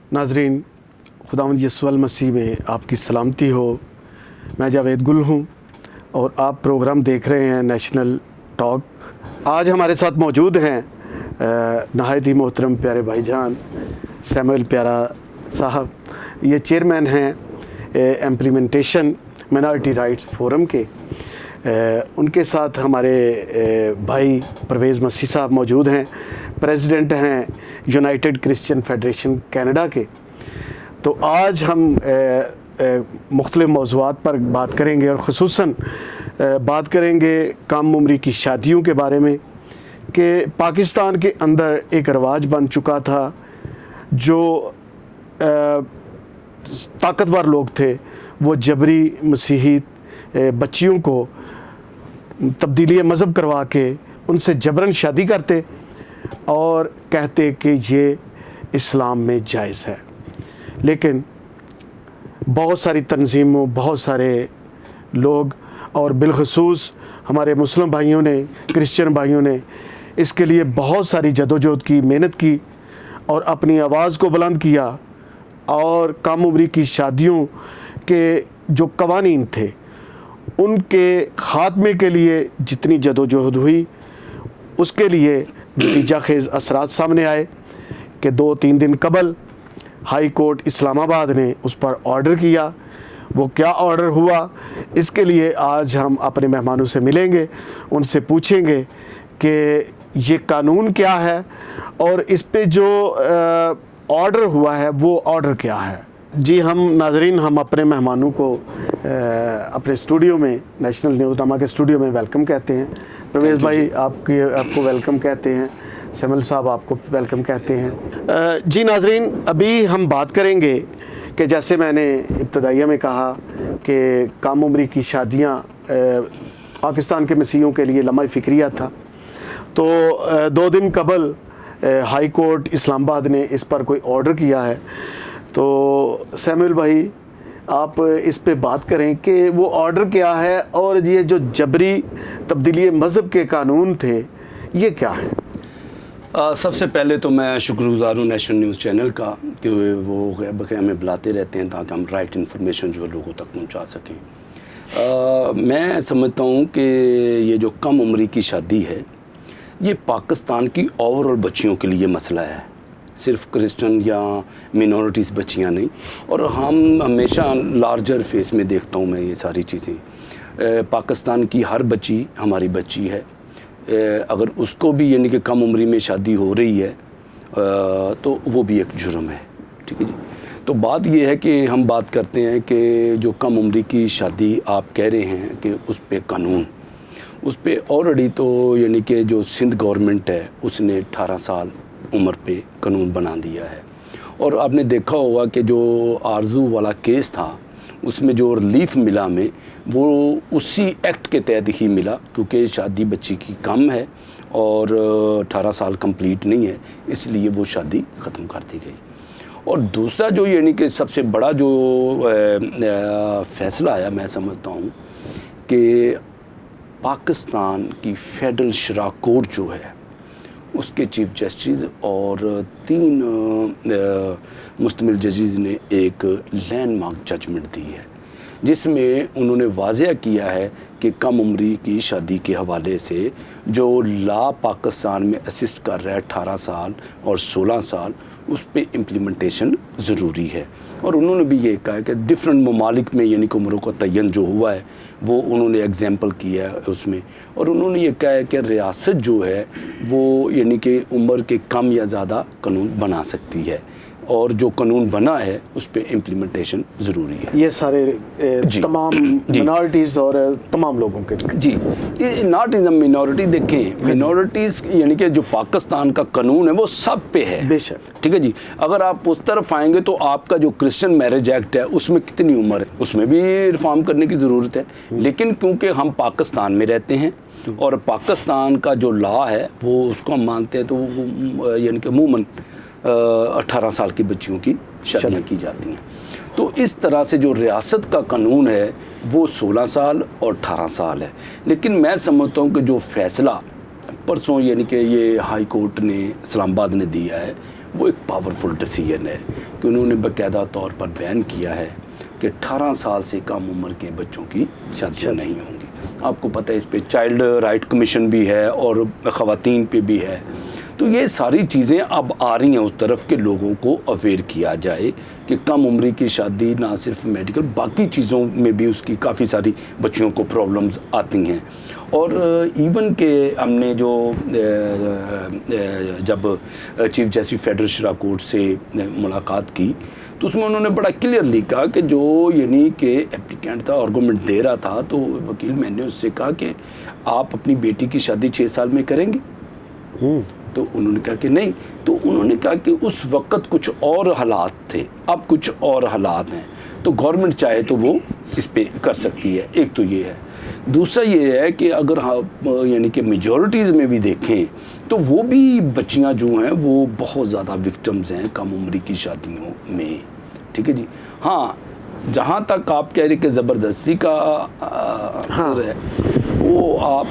नाजरीन, खुदावंद यीशु मसीह में आपकी सलामती हो। मैं जावेद गुल हूँ और आप प्रोग्राम देख रहे हैं नेशनल टॉक। आज हमारे साथ मौजूद हैं नहायत ही मोहतरम प्यारे भाईजान सैमुअल प्यारा साहब। ये चेयरमैन हैं इम्प्लीमेंटेशन माइनॉरिटी राइट्स फोरम के। उनके साथ हमारे भाई परवेज़ मसीह साहब मौजूद हैं, प्रेसिडेंट हैं यूनाइटेड क्रिश्चियन फेडरेशन कनाडा के। तो आज हम मुख्तलिफ़ मौज़ूआत पर बात करेंगे और ख़ुसूसन बात करेंगे कम उम्री की शादियों के बारे में कि पाकिस्तान के अंदर एक रवाज बन चुका था। जो ताकतवर लोग थे वो जबरी मसीही बच्चियों को तब्दीली मज़हब करवा के उनसे जबरन शादी करते और कहते कि ये इस्लाम में जायज़ है। लेकिन बहुत सारी तंजीमों, बहुत सारे लोग और बिलखसूस हमारे मुस्लिम भाइयों ने, क्रिश्चियन भाइयों ने इसके लिए बहुत सारी जदोजहद की, मेहनत की और अपनी आवाज़ को बुलंद किया और कम उम्री की शादियों के जो कवानीन थे उनके ख़ात्मे के लिए जितनी जदोजहद हुई उसके लिए नतीजा खेज़ असरात सामने आए कि 2-3 दिन कबल हाई कोर्ट इस्लामाबाद ने उस पर ऑर्डर किया। वो क्या ऑर्डर हुआ, इसके लिए आज हम अपने मेहमानों से मिलेंगे, उनसे पूछेंगे कि ये कानून क्या है और इस पे जो ऑर्डर हुआ है वो ऑर्डर क्या है। जी हम नाजरीन, हम अपने मेहमानों को अपने स्टूडियो में, नेशनल न्यूज़नामा के स्टूडियो में वेलकम कहते हैं। परवेज़ भाई आपको वेलकम कहते हैं, सैमुअल साहब आपको वेलकम कहते हैं। जी नाजरीन, अभी हम बात करेंगे कि जैसे मैंने इब्तदाइया में कहा कि कम उम्री की शादियां पाकिस्तान के मसीहियों के लिए लम्हा फ़िक्रिया था। तो 2 दिन कबल हाई कोर्ट इस्लामाबाद ने इस पर कोई ऑर्डर किया है। तो सैमुअल भाई, आप इस पे बात करें कि वो ऑर्डर क्या है और ये जो जबरी तब्दीली मज़हब के कानून थे ये क्या है। सबसे पहले तो मैं शुक्रगुज़ार हूँ नेशनल न्यूज़ चैनल का कि वो बखैर हमें बुलाते रहते हैं ताकि हम राइट इन्फॉर्मेशन जो लोगों तक पहुँचा सकें। मैं समझता हूँ कि ये जो कम उम्री की शादी है ये पाकिस्तान की ओवरऑल बच्चियों के लिए मसला है, सिर्फ क्रिश्चियन या मिनॉरिटीज़ बच्चियाँ नहीं। और हम हमेशा लार्जर फेस में देखता हूँ मैं ये सारी चीज़ें। पाकिस्तान की हर बच्ची हमारी बच्ची है। अगर उसको भी यानी कि कम उम्री में शादी हो रही है तो वो भी एक जुर्म है। ठीक है जी। तो बात ये है कि हम बात करते हैं कि जो कम उम्री की शादी आप कह रहे हैं कि उस पे कानून, उस पे ऑलरेडी तो यानी कि जो सिंध गवर्नमेंट है उसने 18 साल उम्र पे कानून बना दिया है। और आपने देखा होगा कि जो आरजू वाला केस था उसमें जो रिलीफ मिला में वो उसी एक्ट के तहत ही मिला, क्योंकि शादी बच्ची की कम है और 18 साल कंप्लीट नहीं है, इसलिए वो शादी ख़त्म कर दी गई। और दूसरा जो यानी कि सबसे बड़ा जो फ़ैसला आया, मैं समझता हूँ कि पाकिस्तान की फेडरल शरा कोर्ट जो है उसके चीफ जस्टिस और 3 मुस्तमिल जजेस ने एक लैंडमार्क जजमेंट दी है जिसमें उन्होंने वाज़ेह किया है कि कम उम्री की शादी के हवाले से जो लॉ पाकिस्तान में असिस्ट कर रहा है 18 साल और 16 साल, उस पे इम्प्लीमेंटेशन ज़रूरी है। और उन्होंने भी ये कहा है कि डिफरेंट ममालिक में यानी कि उम्रों का तयन जो हुआ है वो उन्होंने एग्जाम्पल किया है उसमें। और उन्होंने ये कहा है कि रियासत जो है वो यानी कि उम्र के कम या ज़्यादा कानून बना सकती है और जो कानून बना है उस पर इम्प्लीमेंटेशन ज़रूरी है। ये सारे तमाम मिनॉरिटीज़ और तमाम लोगों के जी, ये नॉट इज़ अ मिनॉरिटी। देखें, मिनॉरिटीज़ यानी कि जो पाकिस्तान का कानून है वो सब पे है, बेशक। ठीक है जी। अगर आप उस तरफ आएंगे तो आपका जो क्रिश्चियन मैरिज एक्ट है उसमें कितनी उम्र है, उसमें भी रिफॉर्म करने की ज़रूरत है। लेकिन क्योंकि हम पाकिस्तान में रहते हैं और पाकिस्तान का जो लॉ है वो उसको हम मानते हैं, तो यानी कि अमूमन 18 साल की बच्चियों की शादियाँ की जाती हैं। तो इस तरह से जो रियासत का कानून है वो 16 साल और 18 साल है। लेकिन मैं समझता हूँ कि जो फ़ैसला परसों यानी कि ये हाई कोर्ट ने इस्लामाबाद ने दिया है वो एक पावरफुल डिसीजन है कि उन्होंने बाकायदा तौर पर बैन किया है कि 18 साल से कम उम्र के बच्चों की शादियाँ नहीं होंगी। आपको पता है इस पे चाइल्ड राइट कमीशन भी है और ख़वातीन पे भी है। तो ये सारी चीज़ें अब आ रही हैं उस तरफ के लोगों को अवेयर किया जाए कि कम उम्र की शादी ना सिर्फ मेडिकल, बाकी चीज़ों में भी उसकी काफ़ी सारी बच्चियों को प्रॉब्लम्स आती हैं। और इवन के हमने जो जब चीफ जस्टिस फेडरल शरा कोर्ट से मुलाकात की तो उसमें उन्होंने बड़ा क्लियरली कहा कि जो यानी कि एप्लीकेंट था आर्गूमेंट दे रहा था, तो वकील मैंने उससे कहा कि आप अपनी बेटी की शादी 6 साल में करेंगे? तो उन्होंने कहा कि नहीं। तो उन्होंने कहा कि उस वक़्त कुछ और हालात थे, अब कुछ और हालात हैं, तो गवर्नमेंट चाहे तो वो इस पे कर सकती है। एक तो ये है। दूसरा ये है कि अगर हम यानी कि मेजॉरिटीज़ में भी देखें तो वो भी बच्चियां जो हैं वो बहुत ज़्यादा विक्टिम्स हैं कम उम्र की शादियों में। ठीक है जी। हाँ, जहाँ तक आप कह रहे कि ज़बरदस्ती का असर है, वो आप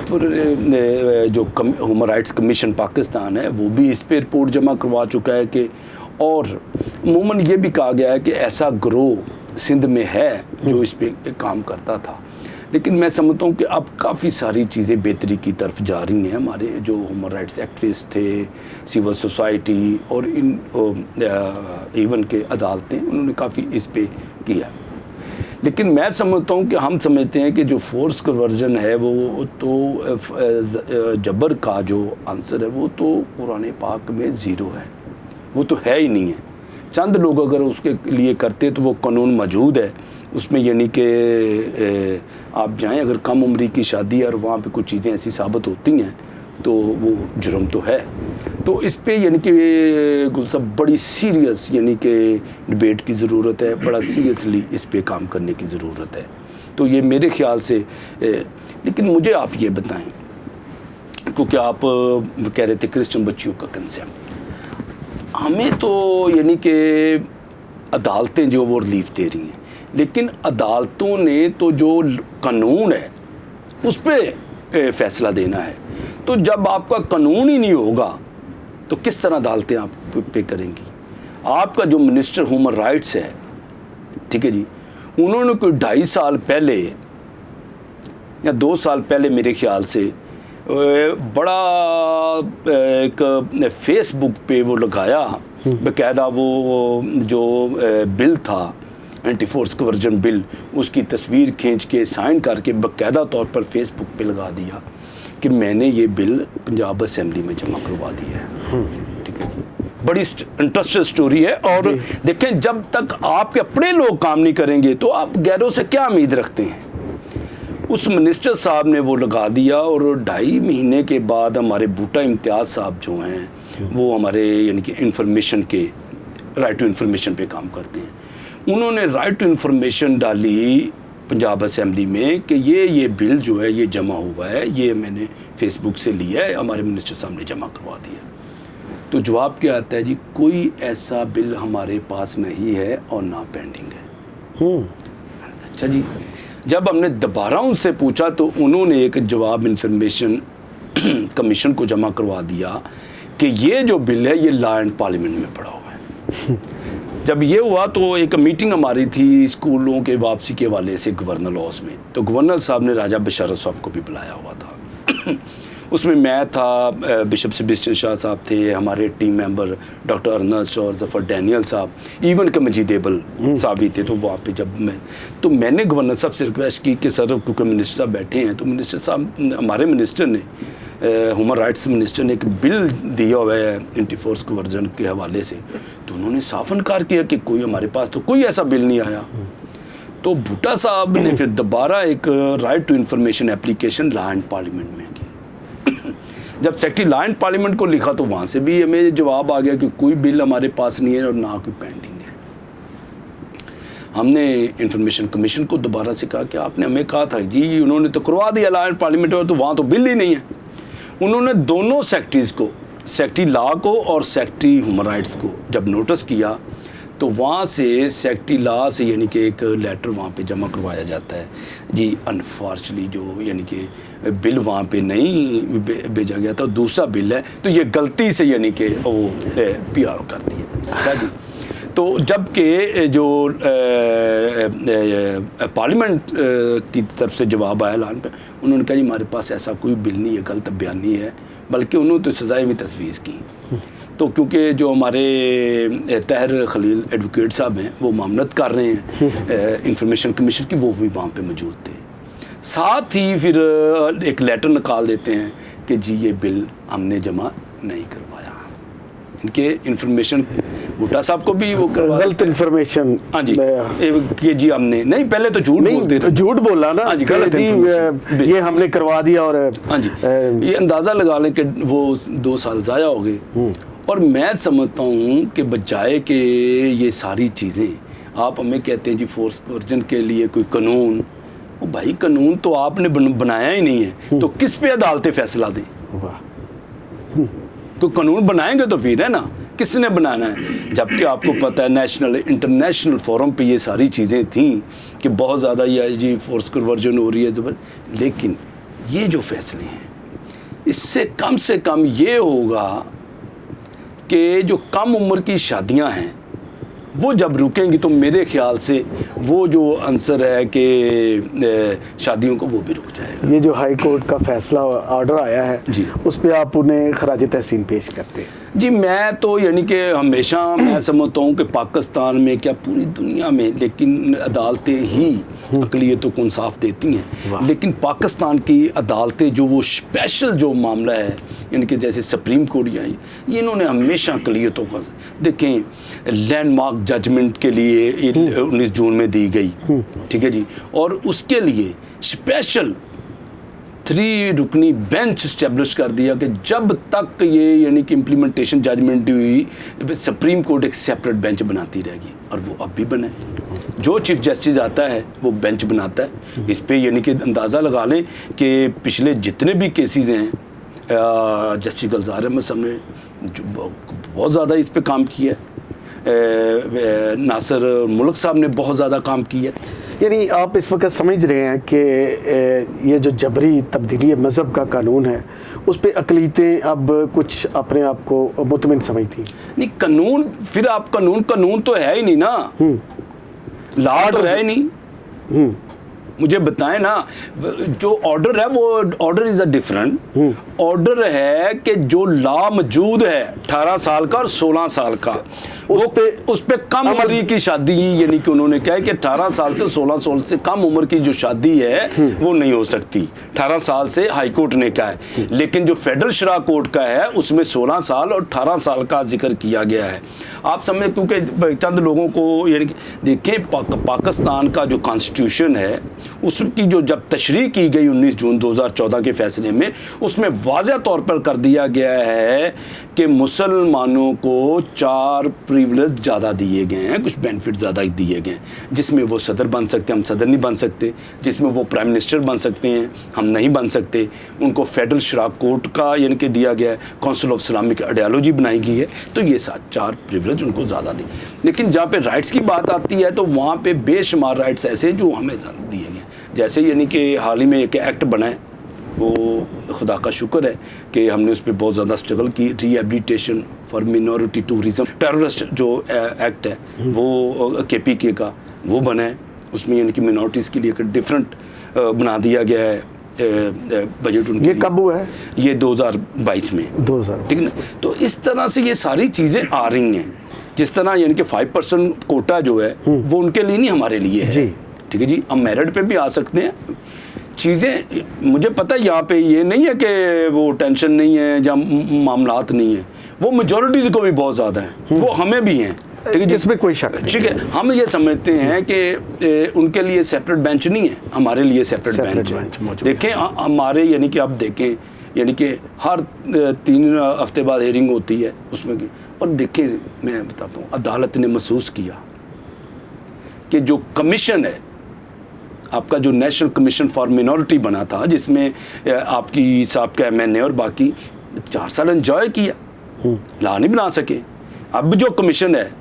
जो ह्यूमन राइट्स कमीशन पाकिस्तान है वो भी इस पर रिपोर्ट जमा करवा चुका है कि, और अमूमन ये भी कहा गया है कि ऐसा ग्रोह सिंध में है जो इस पर काम करता था। लेकिन मैं समझता हूँ कि अब काफ़ी सारी चीज़ें बेहतरी की तरफ जा रही हैं। हमारे जो ह्यूमन राइट्स एक्टिविस्ट थे, सिविल सोसाइटी और इवन के अदालतें, उन्होंने काफ़ी इस पे किया। लेकिन मैं समझता हूँ कि हम समझते हैं कि जो फोर्स कन्वर्जन है वो तो जबर का जो आंसर है वो तो कुरान पाक में ज़ीरो है, वो तो है ही नहीं है। चंद लोग अगर उसके लिए करते तो वो कानून मौजूद है उसमें, यानी कि आप जाएं अगर कम उम्र की शादी है और वहाँ पे कुछ चीज़ें ऐसी साबित होती हैं तो वो जुर्म तो है। तो इस पे यानी कि गुल साहब बड़ी सीरियस यानी कि डिबेट की ज़रूरत है, बड़ा सीरियसली इस पे काम करने की ज़रूरत है। तो ये मेरे ख्याल से लेकिन मुझे आप ये बताएं, क्योंकि आप कह रहे थे क्रिश्चियन बच्चियों का कंसेप्ट, हमें तो यानी कि अदालतें जो वो रिलीफ दे रही हैं, लेकिन अदालतों ने तो जो कानून है उस पर फैसला देना है। तो जब आपका कानून ही नहीं होगा तो किस तरह अदालतें आप पे करेंगी? आपका जो मिनिस्टर ह्यूमन राइट्स है, ठीक है जी, उन्होंने कोई 2.5 साल पहले या 2 साल पहले मेरे ख्याल से बड़ा एक फेसबुक पे वो लगाया, बाकायदा वो जो बिल था एंटी फोर्स कन्वर्जन बिल, उसकी तस्वीर खींच के साइन करके बाकायदा तौर पर फेसबुक पे लगा दिया कि मैंने ये बिल पंजाब असेंबली में जमा करवा दिया है। ठीक है जी, बड़ी इंटरेस्टिंग स्टोरी है। और देखें, जब तक आपके अपने लोग काम नहीं करेंगे तो आप गैरों से क्या उम्मीद रखते हैं? उस मिनिस्टर साहब ने वो लगा दिया और 2.5 महीने के बाद हमारे बूटा इम्तियाज़ साहब जो हैं वो हमारे यानी कि इंफॉर्मेशन के राइट टू इंफॉर्मेशन पे काम करते हैं, उन्होंने राइट टू इंफॉर्मेशन डाली पंजाब असेंबली में कि ये बिल जो है ये जमा हुआ है, ये मैंने फेसबुक से लिया है, हमारे मिनिस्टर साहब ने जमा करवा दिया। तो जवाब क्या आता है जी, कोई ऐसा बिल हमारे पास नहीं है और ना पेंडिंग है। अच्छा जी, जब हमने दोबारा उनसे पूछा तो उन्होंने एक जवाब इंफॉर्मेशन कमीशन को जमा करवा दिया कि ये जो बिल है ये लॉ एंड पार्लियामेंट में पड़ा हुआ है। जब ये हुआ तो एक मीटिंग हमारी थी स्कूलों के वापसी के हवाले से गवर्नर हाउस में, तो गवर्नर साहब ने राजा बशारत साहब को भी बुलाया हुआ था। उसमें मैं था, बिशप सेबेस्टियन शाह साहब थे, हमारे टीम मेंबर डॉक्टर अर्नस्ट और जफर डैनियल साहब, इवन के मजीदेबल साहब भी थे। तो वहाँ पे जब मैंने गवर्नर साहब से रिक्वेस्ट की कि सर क्योंकि मिनिस्टर साहब बैठे हैं, तो मिनिस्टर साहब, हमारे मिनिस्टर ने, ह्यूमन राइट्स मिनिस्टर ने एक बिल दिया हुआ है एंटी फोर्स कन्वर्जन के हवाले से, तो उन्होंने साफ इनकार किया कि कोई हमारे पास तो कोई ऐसा बिल नहीं आया। तो भुट्टा साहब ने फिर दोबारा एक right to information application law and parliament में की। जब सेक्रेटरी लॉ एंड पार्लियामेंट को लिखा तो वहाँ से भी हमें जवाब आ गया कि कोई बिल हमारे पास नहीं है और ना कोई पेंडिंग है। हमने इंफॉर्मेशन कमीशन को दोबारा से कहा कि आपने हमें कहा था जी, उन्होंने तो करवा दिया लॉ एंड पार्लियामेंट में, तो वहाँ तो बिल ही नहीं है। उन्होंने दोनों सेक्रेटरीज़ को, सेक्रेटरी लॉ को और सेक्रेटरी ह्यूमन राइट्स को जब नोटिस किया तो वहाँ से सेक्रेटरी लॉ से यानी कि एक लेटर वहाँ पे जमा करवाया जाता है जी, अनफॉर्चुनेटली जो यानी कि बिल वहाँ पे नहीं भेजा गया था, दूसरा बिल है, तो ये गलती से यानी कि वो PR कर दिया। अच्छा जी, तो जबकि जो पार्लियामेंट की तरफ से जवाब आया ऐलान पे, उन्होंने कहा जी हमारे पास ऐसा कोई बिल नहीं है, गलत बयानी है, बल्कि उन्होंने तो सज़ाएं भी तजवीज़ की। तो क्योंकि जो हमारे तहर खलील एडवोकेट साहब हैं वो मामलत कर रहे हैं इंफॉर्मेशन कमीशन की, वो भी वहाँ पे मौजूद थे। साथ ही फिर एक लेटर निकाल देते हैं कि जी ये बिल हमने जमा नहीं करवाया। इनके इंफॉर्मेशन भुट्टा साहब को भी वो गलत इंफॉर्मेशन, हाँ जी, कि जी हमने नहीं, पहले तो झूठ बोलते थे, झूठ बोला ना हाँ जी, गलत ये हमने करवा दिया। और हाँ जी, ये अंदाज़ा लगा लें कि वो 2 साल ज़ाया हो गए। और मैं समझता हूँ कि बजाय कि ये सारी चीज़ें आप हमें कहते हैं जी फोर्स वर्जन के लिए कोई कानून, वो भाई कानून तो आपने बनाया ही नहीं है, तो किस पे अदालतें फैसला दें? तो कानून बनाएंगे तो फिर है ना, किसने बनाना है? जबकि आपको पता है नेशनल इंटरनेशनल फोरम पे ये सारी चीज़ें थी कि बहुत ज़्यादा ये जी फोर्स कन्वर्जन हो रही है ज़बरदस्त, लेकिन ये जो फैसले हैं इससे कम ये होगा कि जो कम उम्र की शादियां हैं वो जब रुकेंगी तो मेरे ख्याल से वो जो आंसर है कि शादियों को वो भी रुक जाएगा। ये जो हाई कोर्ट का फैसला ऑर्डर आया है जी, उस पर आप उन्हें खराज तहसीन पेश करते हैं? जी मैं तो यानी कि हमेशा मैं समझता हूँ कि पाकिस्तान में क्या पूरी दुनिया में, लेकिन अदालतें ही अक़लियतों को इंसाफ देती हैं, लेकिन पाकिस्तान की अदालतें जो वो स्पेशल जो मामला है यानी कि जैसे सुप्रीम कोर्ट या ये इन्होंने हमेशा अक़लियतों का देखें, लैंडमार्क जजमेंट के लिए 19 जून में दी गई, ठीक है जी, और उसके लिए स्पेशल 3 रुकनी बेंच इस्टेब्लिश कर दिया कि जब तक ये यानी कि इम्प्लीमेंटेशन जजमेंट हुई सुप्रीम कोर्ट एक सेपरेट बेंच बनाती रहेगी, और वो अब भी बना है। जो चीफ जस्टिस आता है वो बेंच बनाता है। इस पे यानी कि अंदाज़ा लगा लें कि पिछले जितने भी केसेस हैं जस्टिस गुलजार अहमद साहब ने बहुत ज़्यादा इस पे काम किया है, नासिर मुल्क साहब ने बहुत ज़्यादा काम किया है। यानी आप इस वक्त समझ रहे हैं कि ये जो जबरी तब्दीली मज़हब का कानून है उस पर अक़लियतें अब कुछ अपने आप को मुतमिन समझती नहीं, कानून फिर आप कानून तो है ही नहीं ना, लॉ तो है ही नहीं। मुझे बताएं ना, जो ऑर्डर है वो order is a different order है कि जो लॉ मौजूद है 18 साल का और 16 साल का, उस पे कम उम्र की शादी, यानी कि उन्होंने कहा है कि 18 साल से 16 साल से कम उम्र की जो शादी है वो नहीं हो सकती। 18 साल से हाई कोर्ट ने कहा है, लेकिन जो फेडरल शरा कोर्ट का है उसमें 16 साल और 18 साल का जिक्र किया गया है। आप समझे, क्योंकि चंद लोगों को यानी देखें पाकिस्तान का जो कॉन्स्टिट्यूशन है उसकी जो जब तशरीह की गई 19 जून 2014 के फैसले में, उसमें वाज़ह तौर पर कर दिया गया है कि मुसलमानों को 4 प्रिविलेज ज़्यादा दिए गए हैं, कुछ बेनिफिट ज़्यादा दिए गए हैं, जिसमें वो सदर बन सकते हैं, हम सदर नहीं बन सकते, जिसमें वो प्राइम मिनिस्टर बन सकते हैं, हम नहीं बन सकते। उनको फेडरल शरा कोर्ट का यानी कि दिया गया है, काउंसिल ऑफ इस्लामिक आइडियोलॉजी बनाई गई है, तो ये 4 प्रिविलेज उनको ज़्यादा दी। लेकिन जहाँ पे राइट्स की बात आती है तो वहाँ पे बेशुमार राइट्स ऐसे जो हमें दिए गए, जैसे यानी कि हाल ही में एक एक्ट बना है, वो खुदा का शुक्र है कि हमने उस पर बहुत ज़्यादा स्ट्रगल की, rehabilitation for minority tourism terrorist जो एक्ट है वो KPK का वो बना है, उसमें यानी कि मिनॉरिटीज़ के लिए एक डिफरेंट बना दिया गया है बजट उनके। ये कब हुआ है? ये 2022 में, 2000, ठीक है ना। तो इस तरह से ये सारी चीज़ें आ रही हैं, जिस तरह यानी कि 5% कोटा जो है वो उनके लिए नहीं, हमारे लिए है जी, ठीक है जी। हम मेरिट पे भी आ सकते हैं चीज़ें। मुझे पता है यहाँ पे ये नहीं है कि वो टेंशन नहीं है या मामलात नहीं है, वो मेजॉरिटी को भी बहुत ज़्यादा है, वो हमें भी हैं, ठीक है, इसमें कोई शक नहीं। ठीक है, हम ये समझते हैं कि उनके लिए सेपरेट बेंच नहीं है, हमारे लिए सेपरेट बेंच है। देखें हमारे यानी कि आप देखें यानी कि हर 3 हफ्ते बाद हेयरिंग होती है उसमें की, और देखें मैं बताता हूँ अदालत ने महसूस किया कि जो कमीशन है आपका, जो नेशनल कमीशन फॉर मिनॉरिटी बना था, जिसमें आपकी साहब का MNA और बाकी 4 साल एंजॉय किया, ला नहीं बना सके। अब जो कमीशन है,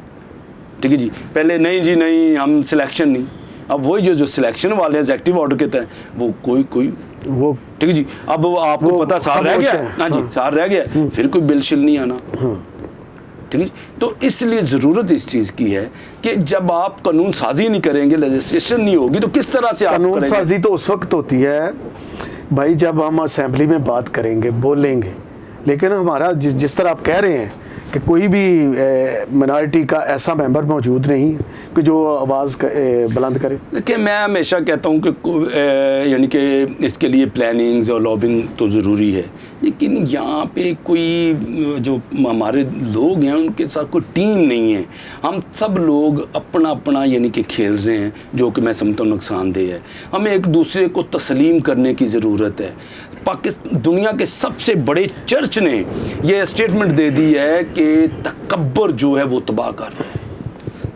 ठीक है जी। पहले नहीं जी नहीं, हम सिलेक्शन नहीं। अब वही जो सिलेक्शन वाले हैं एग्जीक्यूटिव ऑर्डर के तहत वो कोई वो ठीक है जी। अब वो आपको वो पता साल रह खामोश गया, है। हाँ जी साल रह गया, फिर कोई बिल शिल नहीं आना, ठीक है। तो इसलिए ज़रूरत इस चीज़ की है कि जब आप कानून साजी नहीं करेंगे, लेजिस्लेशन नहीं होगी, तो किस तरह से आप कानून करेंगे? साजी तो उस वक्त होती है भाई जब हम असेंबली में बात करेंगे, बोलेंगे, लेकिन हमारा जिस तरह आप कह रहे हैं कि कोई भी मिनॉरिटी का ऐसा मेंबर मौजूद नहीं कि जो आवाज़ बुलंद करे। देखिए मैं हमेशा कहता हूँ कि यानी कि इसके लिए प्लानिंग्स और लॉबिंग तो ज़रूरी है, लेकिन यहाँ पे कोई जो हमारे लोग हैं उनके साथ कोई टीम नहीं है। हम सब लोग अपना अपना यानी कि खेल रहे हैं, जो कि मैं समझता हूँ नुकसानदेह है। हमें एक दूसरे को तस्लीम करने की ज़रूरत है। पाकिस्तान दुनिया के सबसे बड़े चर्च ने यह स्टेटमेंट दे दी है कि तकब्बर जो है वो तबाह कर रहा है।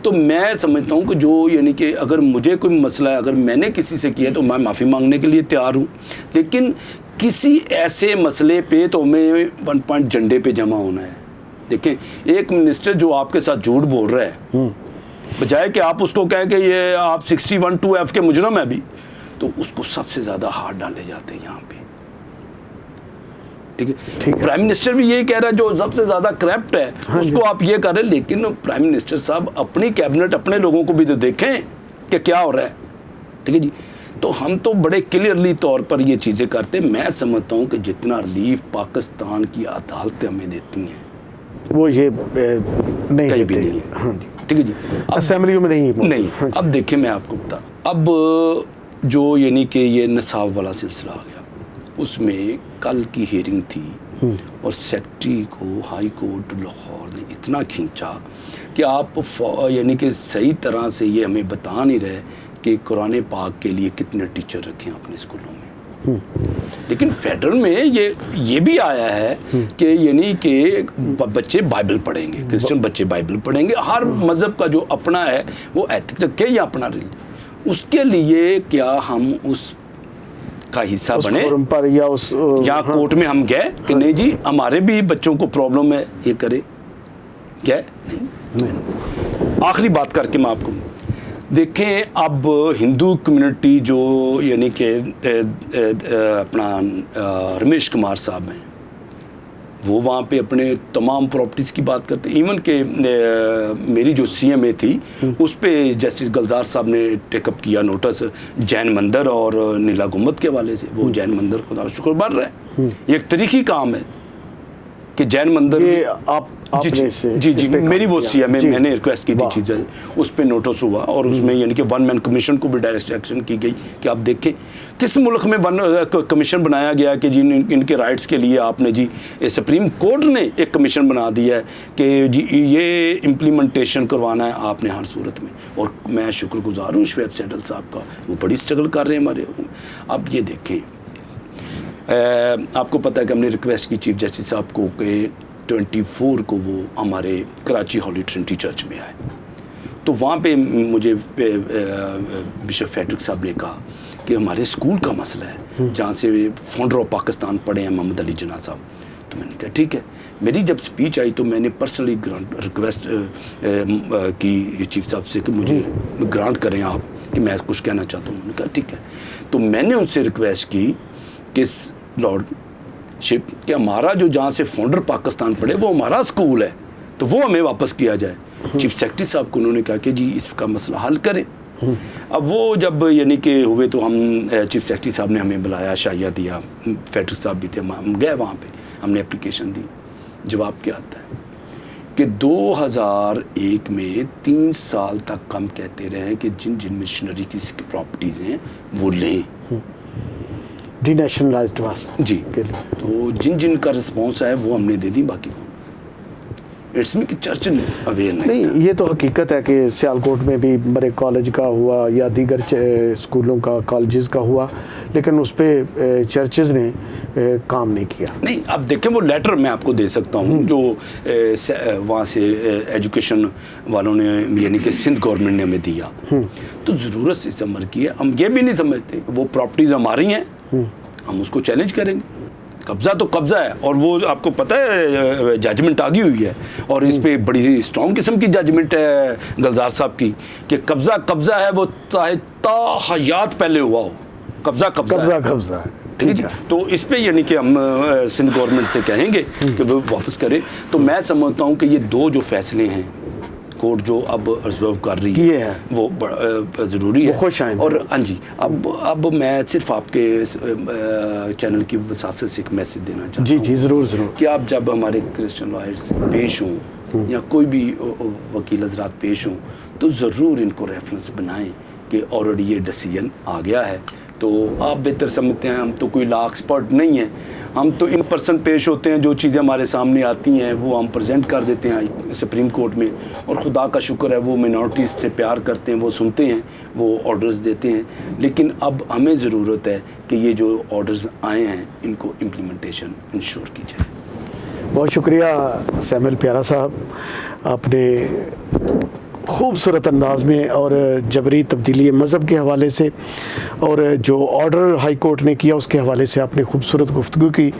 तो मैं समझता हूँ कि जो यानी कि अगर मुझे कोई मसला है, अगर मैंने किसी से किया तो मैं माफ़ी मांगने के लिए तैयार हूँ, लेकिन किसी ऐसे मसले पे तो हमें 1 पॉइंट झंडे पे जमा होना है। देखें, एक मिनिस्टर जो आपके साथ झूठ बोल रहा है, बजाय कि आप उसको कहें कि ये आप 61(2)(f) के मुजरम है भी, तो उसको सबसे ज़्यादा हाथ डाले जाते हैं यहाँ पे, ठीक है। प्राइम मिनिस्टर भी यही कह रहा है जो सबसे ज़्यादा करप्ट है, हाँ उसको आप ये कर रहे हैं, लेकिन प्राइम मिनिस्टर साहब अपनी कैबिनेट अपने लोगों को भी तो देखें कि क्या हो रहा है, ठीक है जी। तो हम तो बड़े क्लियरली तौर पर ये चीज़ें करते। मैं समझता हूँ कि जितना रिलीफ पाकिस्तान की अदालतें हमें देती हैं वो ये नहीं कहीं भी नहीं है, हाँ जी, ठीक है जी। असेंबलियों में नहीं। हाँ, अब देखिए मैं आपको बता, अब जो यानी कि ये नसाब वाला सिलसिला आ गया, उसमें कल की हियरिंग थी और सेक्रेटरी को हाई कोर्ट लाहौर ने इतना खींचा कि आप यानी कि सही तरह से ये हमें बता नहीं रहे कि कुरान पाक के लिए कितने टीचर रखें अपने स्कूलों में। लेकिन फेडरल में ये भी आया है कि यानी कि बच्चे बाइबल पढ़ेंगे, क्रिश्चियन बच्चे बाइबल पढ़ेंगे, हर मज़हब का जो अपना है वो एथिक्स रखे या अपना रिलीजन, उसके लिए क्या हम उस का हिस्सा बने पर या उस या कोर्ट में हम गए कि नहीं जी हमारे भी बच्चों को प्रॉब्लम है, ये करे क्या नहीं। आखिरी बात करके मैं आपको देखें, अब हिंदू कम्युनिटी जो यानी कि अपना रमेश कुमार साहब हैं, वो वहाँ पे अपने तमाम प्रॉपर्टीज़ की बात करते हैं। इवन के मेरी जो CMA थी उस पे जस्टिस गुलजार साहब ने टेकअप किया नोटिस जैन मंदिर और नीला गुम्बद के हवाले से। वो जैन मंदिर खुदा का शुक्र बन रहा है, ये एक तरीकी काम है कि जैन मंदिर ये जी मेरी वो CMA मैंने रिक्वेस्ट की थी चीज़ें, उस पर नोटिस हुआ और उसमें यानी कि 1 मैन कमीशन को भी डायरेक्ट एक्शन की गई कि आप देखें किस मुल्क में 1 कमीशन बनाया गया कि जी इनके राइट्स के लिए आपने जी सुप्रीम कोर्ट ने एक कमीशन बना दिया है कि जी ये इम्प्लीमेंटेशन करवाना है आपने हर सूरत में। और मैं शुक्रगुजार हूँ शुएब सैडल साहब का, वो बड़ी स्ट्रगल कर रहे हैं हमारे। अब ये देखें, आपको पता है कि हमने रिक्वेस्ट की चीफ जस्टिस साहब को कि 24 को वो हमारे कराची हॉली ट्रिनिटी चर्च में आए, तो वहाँ पे मुझे बिशप फेडरिक साहब ने कहा कि हमारे स्कूल का मसला है जहाँ से फाउंडर ऑफ पाकिस्तान पढ़े हैं मोहम्मद अली जिन्ना साहब। तो मैंने कहा ठीक है। मेरी जब स्पीच आई तो मैंने पर्सनली रिक्वेस्ट की चीफ साहब से कि मुझे ग्रांट करें आप कि मैं कुछ कहना चाहता हूँ। उन्होंने कहा ठीक है। तो मैंने उनसे रिक्वेस्ट की कि लॉर्डशिप कि हमारा जो जहाँ से फाउंडर पाकिस्तान पढ़े वो हमारा स्कूल है, तो वो हमें वापस किया जाए। चीफ सेक्रेटरी साहब को उन्होंने कहा कि जी इसका मसला हल करें। अब वो जब यानी कि हुए तो हम चीफ सेक्रेटरी साहब ने हमें बुलाया, शाया दिया, फेडरिक साहब भी थे, हम गए वहाँ पे, हमने एप्लीकेशन दी। जवाब क्या आता है कि 2001 में 3 साल तक हम कहते रहे कि जिन जिन मिशनरी की प्रॉपर्टीज़ हैं वो लें, डीनेशनलाइज्ड वास्ते जी के लिए। तो जिन जिन का रिस्पॉन्स है वो हमने दे दी, बाकी को इट्स मी कि चर्च अवेयर नहीं। ये तो हकीकत है कि सियालकोट में भी बड़े कॉलेज का हुआ या दीगर स्कूलों का कॉलेजेस का हुआ, लेकिन उस पर चर्चेज़ ने काम नहीं किया। नहीं, अब देखें वो लेटर मैं आपको दे सकता हूँ जो वहाँ से एजुकेशन वालों ने यानी कि सिंध गवर्नमेंट ने हमें दिया। तो ज़रूरत से समझ की है, हम ये भी नहीं समझते वो प्रॉपर्टीज़ हमारी हैं, हम उसको चैलेंज करेंगे, कब्ज़ा तो कब्ज़ा है, और वो आपको पता है जजमेंट आ गई हुई है, और इस पे बड़ी स्ट्रॉन्ग किस्म की जजमेंट है गुलजार साहब की कि कब्ज़ा कब्ज़ा है, वो चाहे ता हयात पहले हुआ हो, कब्ज़ा कब्जा है। ठीक है, तो इस पे यानी कि हम सिंध गवर्नमेंट से कहेंगे कि वो वापस करे। तो मैं समझता हूँ कि ये दो जो फैसले हैं कोर्ट जो अब ऑब्जर्व कर रही है वो ज़रूरी है, खुश आए। और हाँ जी, अब मैं सिर्फ आपके चैनल की वसासत से एक मैसेज देना चाहता हूँ। जी ज़रूर कि आप जब हमारे क्रिश्चियन लॉयर्स पेश हों या कोई भी वकील हजरात पेश हों, तो ज़रूर इनको रेफरेंस बनाएं कि ऑलरेडी ये डिसीजन आ गया है। तो आप बेहतर समझते हैं, हम तो कोई लॉ एक्सपर्ट नहीं हैं, हम तो इन पर्सन पेश होते हैं, जो चीज़ें हमारे सामने आती हैं वो हम प्रेजेंट कर देते हैं सुप्रीम कोर्ट में, और खुदा का शुक्र है वो मिनॉरिटीज़ से प्यार करते हैं, वो सुनते हैं, वो ऑर्डर्स देते हैं। लेकिन अब हमें ज़रूरत है कि ये जो ऑर्डर्स आए हैं इनको इम्प्लीमेंटेशन इंश्योर की जाए। बहुत शुक्रिया सैमुअल प्यारा साहब, आपने खूबसूरत अंदाज में और जबरी तब्दीली मज़हब के हवाले से और जो ऑर्डर हाई कोर्ट ने किया उसके हवाले से आपने खूबसूरत गुफ्तगू की,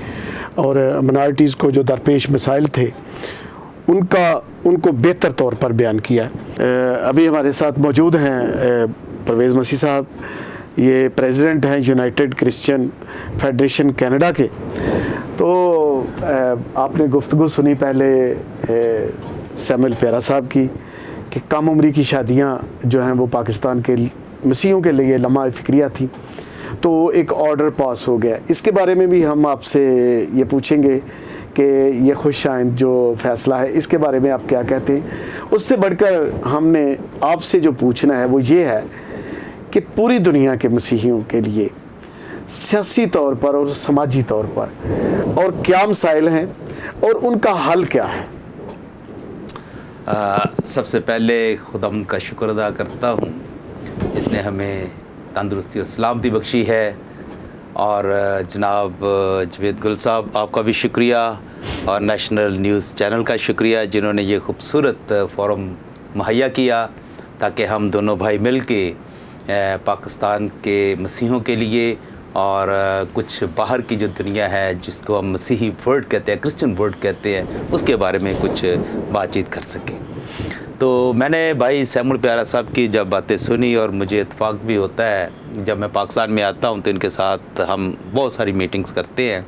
और मिनॉरिटीज़ को जो दरपेश मसाइल थे उनको बेहतर तौर पर बयान किया। अभी हमारे साथ मौजूद हैं परवेज़ मसीह साहब, ये प्रेसिडेंट हैं यूनाइटेड क्रिश्चियन फेडरेशन कनाडा के। तो आपने गुफ्तगू सुनी पहले सैमुअल प्यारा साहब की कि कम उम्री की शादियां जो हैं वो पाकिस्तान के मसीहों के लिए लम्हा फ़िक्रिया थी, तो एक ऑर्डर पास हो गया। इसके बारे में भी हम आपसे ये पूछेंगे कि ये खुश आइंद जो फ़ैसला है इसके बारे में आप क्या कहते हैं। उससे बढ़कर हमने आपसे जो पूछना है वो ये है कि पूरी दुनिया के मसीहियों के लिए सियासी तौर पर और समाजी तौर पर और क्या मसाइल हैं और उनका हल क्या है। सबसे पहले खुदावंद का शुक्र अदा करता हूँ जिसने हमें तंदुरुस्ती और सलामती बख्शी है, और जनाब जवेद गुल साहब आपका भी शुक्रिया, और नेशनल न्यूज़ चैनल का शुक्रिया जिन्होंने ये खूबसूरत फोरम मुहैया किया ताकि हम दोनों भाई मिल के पाकिस्तान के मसीहों के लिए और कुछ बाहर की जो दुनिया है जिसको हम मसीही वर्ल्ड कहते हैं, क्रिश्चियन वर्ल्ड कहते हैं, उसके बारे में कुछ बातचीत कर सकें। तो मैंने भाई सैमुअल प्यारा साहब की जब बातें सुनी, और मुझे इत्तेफाक भी होता है जब मैं पाकिस्तान में आता हूं तो इनके साथ हम बहुत सारी मीटिंग्स करते हैं,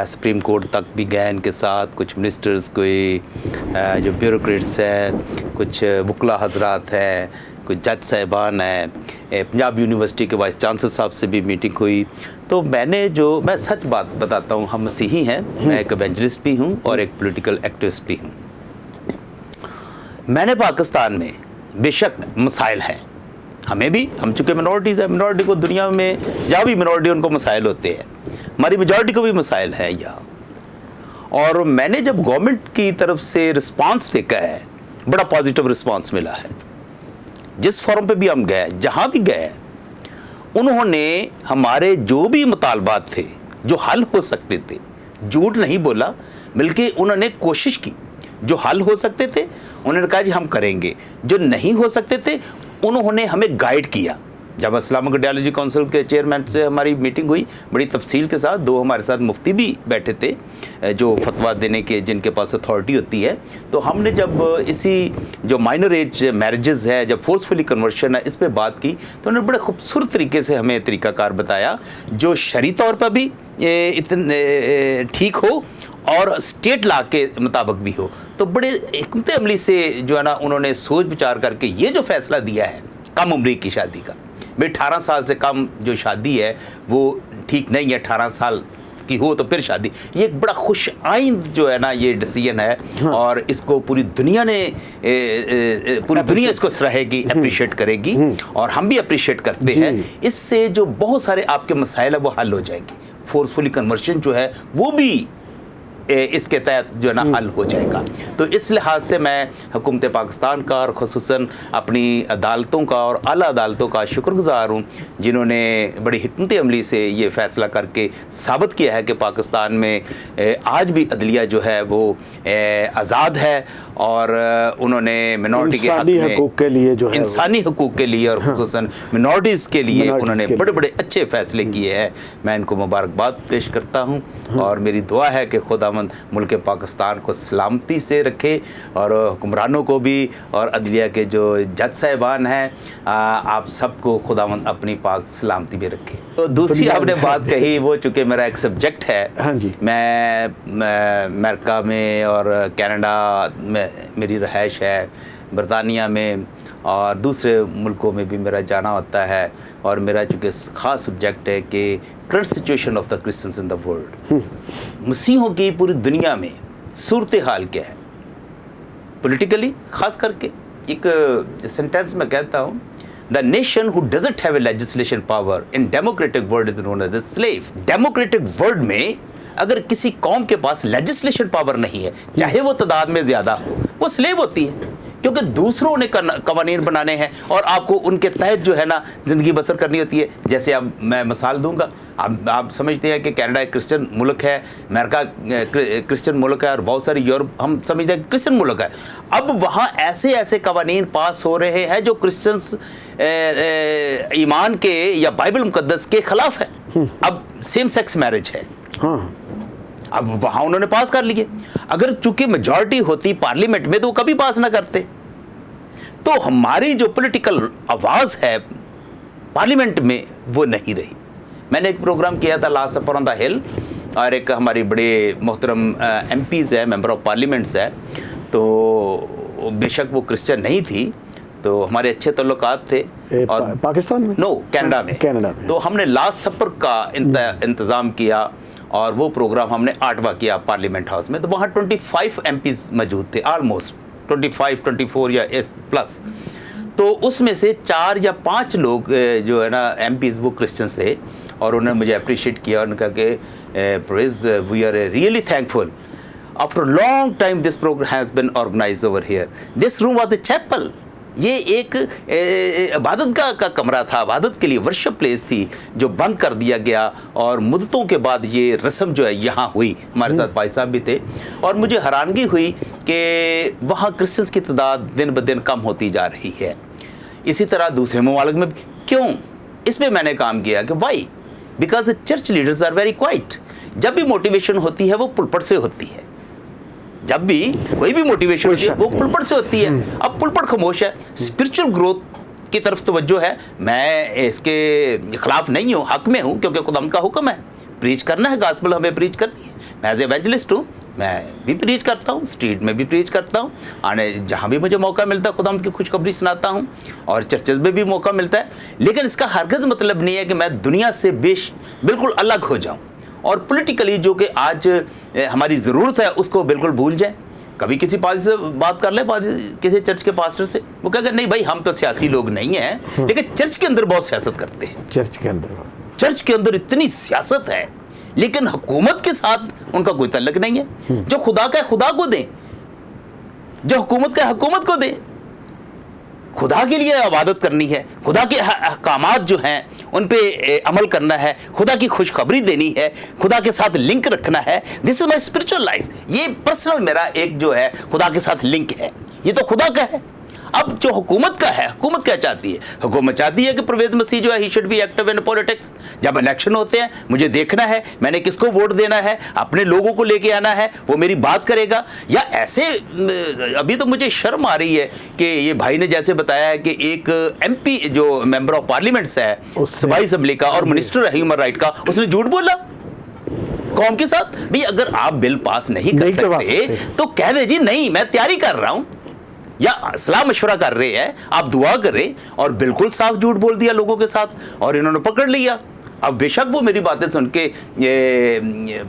सुप्रीम कोर्ट तक भी गए इनके साथ, कुछ मिनिस्टर्स, कोई जो ब्यूरोक्रेट्स हैं, कुछ वकला हजरात हैं, कुछ जज साहिबान हैं, पंजाब यूनिवर्सिटी के वाइस चांसलर साहब से भी मीटिंग हुई। तो मैं सच बात बताता हूँ, हम मसीही हैं, मैं एक एवेंजलिस्ट भी हूँ और एक पॉलिटिकल एक्टिविस्ट भी हूँ। मैंने पाकिस्तान में बेशक मसाइल हैं, हमें भी, हम चूँकि मिनॉरिटीज़ हैं, मिनॉरिटी को दुनिया में जहाँ भी मिनॉरिटी उनको मसाइल होते हैं, हमारी मेजॉरिटी को भी मसाइल हैं यहाँ। और मैंने जब गवर्नमेंट की तरफ से रिस्पांस देखा है, बड़ा पॉजिटिव रिस्पांस मिला है। जिस फोरम पे भी हम गए, जहाँ भी गए, उन्होंने हमारे जो भी मुतालबात थे जो हल हो सकते थे, झूठ नहीं बोला, बल्कि उन्होंने कोशिश की। जो हल हो सकते थे उन्होंने कहा जी हम करेंगे, जो नहीं हो सकते थे उन्होंने हमें गाइड किया। जब इस्लामिक कार्डियोलॉजी काउंसिल के चेयरमैन से हमारी मीटिंग हुई बड़ी तफसील के साथ, दो हमारे साथ मुफ्ती भी बैठे थे जो फतवा देने के, जिनके पास अथॉरिटी होती है। तो हमने जब इसी जो माइनर एज मैरिजेस है, जब फोर्सफुली कन्वर्शन है, इस पर बात की, तो उन्होंने बड़े खूबसूरत तरीके से हमें तरीक़ाकार बताया जो शरई तौर पर भी इतने ठीक हो और स्टेट लॉ के मुताबिक भी हो। तो बड़े हिकमत अमली से जो है ना उन्होंने सोच विचार करके ये जो फ़ैसला दिया है कम उम्र की शादी का, भाई 18 साल से कम जो शादी है वो ठीक नहीं है, 18 साल की हो तो फिर शादी, ये एक बड़ा खुश आइंद जो है ना ये डिसीजन है। हाँ। और इसको पूरी दुनिया ने पूरी दुनिया इसको सराहेगी, अप्रिशिएट करेगी, और हम भी अप्रिशिएट करते हैं। इससे जो बहुत सारे आपके मसाइल है वो हल हो जाएंगे। फोर्सफुली कन्वर्शन जो है वो भी इसके तहत जो है ना हल हो जाएगा। तो इस लिहाज से मैं हुकूमत पाकिस्तान का और ख़ुसूसन अपनी अदालतों का और आला अदालतों का शुक्रगुज़ार हूँ जिन्होंने बड़ी हिकमत अमली से ये फ़ैसला करके साबित किया है कि पाकिस्तान में आज भी अदलिया जो है वो आज़ाद है और उन्होंने मिनॉरिटी के हक़ में हकूक़ के लिए जो है इंसानी हकूक़ के लिए और ख़ुसूसन मिनॉरिटीज़ के लिए उन्होंने बड़े बड़े अच्छे फ़ैसले किए हैं। मैं इनको मुबारकबाद पेश करता हूँ और मेरी दुआ है कि खुदावंद मुल्क पाकिस्तान को सलामती से रखे और हुक्मरानों को भी और अदलिया के जो जज साहिबान हैं आप सबको खुदावंद अपनी पाक सलामती में रखे। तो दूसरी आपने बात कही वो चूँकि मेरा एक सब्जेक्ट है। हाँ जी। मैं अमेरिका में और कनाडा में मेरी रहाइश है, बरतानिया में और दूसरे मुल्कों में भी मेरा जाना होता है और मेरा चूँकि ख़ास सब्जेक्ट है कि current situation of the Christians in the world, मसीहों की पूरी दुनिया में सूरत हाल क्या है पॉलिटिकली। ख़ास करके एक सेंटेंस में कहता हूँ, the nation who doesn't have a legislation power in democratic world is known as a slave. Democratic world में अगर किसी कौम के पास लेजिस्लेशन पावर नहीं है, चाहे वो तादाद में ज़्यादा हो, वो स्लेव होती है क्योंकि दूसरों ने कवानीन बनाने हैं और आपको उनके तहत जो है ना ज़िंदगी बसर करनी होती है। जैसे अब मैं मिसाल दूंगा, आप समझते हैं कि कनाडा एक क्रिश्चियन मुल्क है, अमेरिका क्रिश्चियन मुल्क है और बहुत सारी यूरोप हम समझते हैं क्रिश्चियन मुल्क है। अब वहाँ ऐसे ऐसे कवानीन पास हो रहे हैं जो क्रिश्चियंस ईमान के या बाइबल मुकद्दस के ख़िलाफ़ है। अब सेम सेक्स मैरिज है, हाँ, अब वहाँ उन्होंने पास कर लिए। अगर चूंकि मेजॉरिटी होती पार्लियामेंट में तो वो कभी पास ना करते। तो हमारी जो पॉलिटिकल आवाज़ है पार्लियामेंट में वो नहीं रही। मैंने एक प्रोग्राम किया था last supper on the hill और एक हमारी बड़े मोहतरम एमपीज़ है, मेंबर ऑफ पार्लियामेंट्स है, तो बेशक वो क्रिश्चियन नहीं थी, तो हमारे अच्छे तल्लुकात थे। और पाकिस्तान में नो, कनाडा में तो हमने लास्ट सपर का इंतज़ाम किया और वो प्रोग्राम हमने 8वां किया पार्लियामेंट हाउस में। तो वहाँ 25 एमपीज़ मौजूद थे, ऑलमोस्ट 25, 24 या एस प्लस। तो उसमें से 4 या 5 लोग जो है ना एमपीज़ वो क्रिश्चियंस थे और उन्होंने मुझे अप्रिशिएट किया। उन्होंने कहा कि praise we are really thankful after long time this programme has been organised over here. This room was a chapel. ये एक इबादत का कमरा था, इबादत के लिए वर्शिप प्लेस थी जो बंद कर दिया गया और मुद्दतों के बाद ये रस्म जो है यहाँ हुई। हमारे साथ भाई साहब भी थे और मुझे हैरानगी हुई कि वहाँ क्रिश्चियंस की तादाद दिन ब दिन कम होती जा रही है। इसी तरह दूसरे ममालिक में भी। क्यों? इसमें मैंने काम किया कि why because church leaders are very quiet. जब भी मोटिवेशन होती है वो पुलपट से होती है, जब भी कोई भी मोटिवेशन होती है वो पुलपट से होती है। अब पुलपट खामोश है, स्पिरिचुअल ग्रोथ की तरफ तवज्जो है। मैं इसके खिलाफ नहीं हूँ, हक में हूँ क्योंकि खुदा का हुक्म है, प्रीच करना है, गॉस्पेल हमें प्रीच करनी है। मैं एज एवेंजलिस्ट हूँ, मैं भी प्रीच करता हूँ, स्ट्रीट में भी प्रीच करता हूँ, आने जहाँ भी मुझे मौका मिलता है खुदा की खुशखबरी सुनाता हूँ और चर्चेज़ में भी मौका मिलता है। लेकिन इसका हरगिज़ मतलब नहीं है कि मैं दुनिया से बिल्कुल अलग हो जाऊँ और पॉलिटिकली जो कि आज हमारी ज़रूरत है उसको बिल्कुल भूल जाए। कभी किसी पार्टी से बात कर ले, किसी चर्च के पास्टर से, वो कहेगा नहीं भाई हम तो सियासी लोग नहीं हैं, लेकिन चर्च के अंदर बहुत सियासत करते हैं। चर्च के अंदर इतनी सियासत है लेकिन हुकूमत के साथ उनका कोई तल्लक नहीं है। जो खुदा का है खुदा को दें, जो हुकूमत का है हुकूमत को दें। खुदा के लिए इबादत करनी है, खुदा के अहकामात जो हैं उन पे अमल करना है, खुदा की खुशखबरी देनी है, खुदा के साथ लिंक रखना है। This is my spiritual life. ये पर्सनल मेरा एक जो है खुदा के साथ लिंक है, ये तो खुदा का है। अब जो हुकूमत का है, हुकूमत क्या चाहती है? हुकूमत चाहती है कि परवेज़ मसीह जो है he should be active in politics. जब इलेक्शन होते हैं मुझे देखना है मैंने किसको वोट देना है, अपने लोगों को लेके आना है, वो मेरी बात करेगा। या ऐसे अभी तो मुझे शर्म आ रही है कि ये भाई ने जैसे बताया है कि एक एमपी जो मेंबर ऑफ पार्लियामेंट्स है सूबाई असेंबली का और मिनिस्टर है ह्यूमन राइट का, उसने झूठ बोला कौम के साथ। भाई अगर आप बिल पास नहीं कर सकते तो कह दे जी नहीं मैं तैयारी कर रहा हूं, या सलाह मशवरा कर रहे हैं, आप दुआ करें। और बिल्कुल साफ झूठ बोल दिया लोगों के साथ और इन्होंने पकड़ लिया। अब बेशक वो मेरी बातें सुन के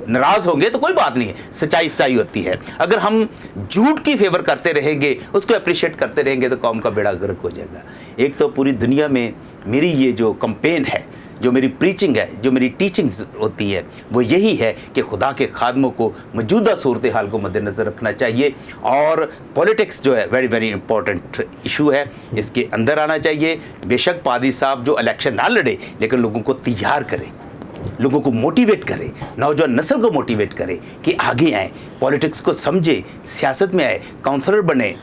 नाराज होंगे तो कोई बात नहीं है, सच्चाई होती है। अगर हम झूठ की फेवर करते रहेंगे, उसको अप्रिशिएट करते रहेंगे तो कौम का बेड़ा गर्क हो जाएगा। एक तो पूरी दुनिया में मेरी ये जो कैंपेन है जो मेरी प्रीचिंग है, जो मेरी टीचिंग्स होती है, वो यही है कि खुदा के खादमों को मौजूदा सूरत हाल को मद्देनज़र रखना चाहिए और पॉलिटिक्स जो है वेरी वेरी इंपॉर्टेंट इशू है, इसके अंदर आना चाहिए। बेशक पादी साहब जो इलेक्शन ना लड़े, लेकिन लोगों को तैयार करें, लोगों को मोटिवेट करें, नौजवान नस्ल को मोटिवेट करें कि आगे आए, पॉलिटिक्स को समझे, सियासत में आए, काउंसलर बने,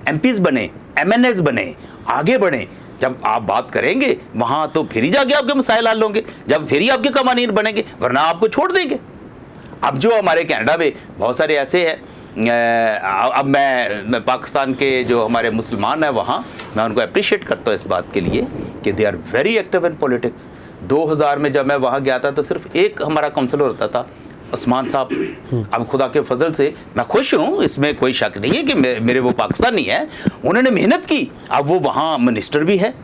एमपीज़ बने, एमएनएस बने, आगे बढ़ें। जब आप बात करेंगे वहाँ तो फिर ही जाके आपके मसाइल हल होंगे, जब फिर ही आपके कवानीन बनेंगे, वरना आपको छोड़ देंगे। अब जो हमारे कनाडा में बहुत सारे ऐसे हैं, अब मैं पाकिस्तान के जो हमारे मुसलमान हैं वहाँ, मैं उनको अप्रिशिएट करता हूँ इस बात के लिए कि they are very active in politics. 2000 में जब मैं वहाँ गया था तो सिर्फ एक हमारा काउंसलर होता था, उस्मान साहब। अब खुदा के फजल से मैं खुश हूँ, इसमें कोई शक नहीं है कि मेरे वो पाकिस्तानी है, उन्होंने मेहनत की, अब वो वहाँ मिनिस्टर भी है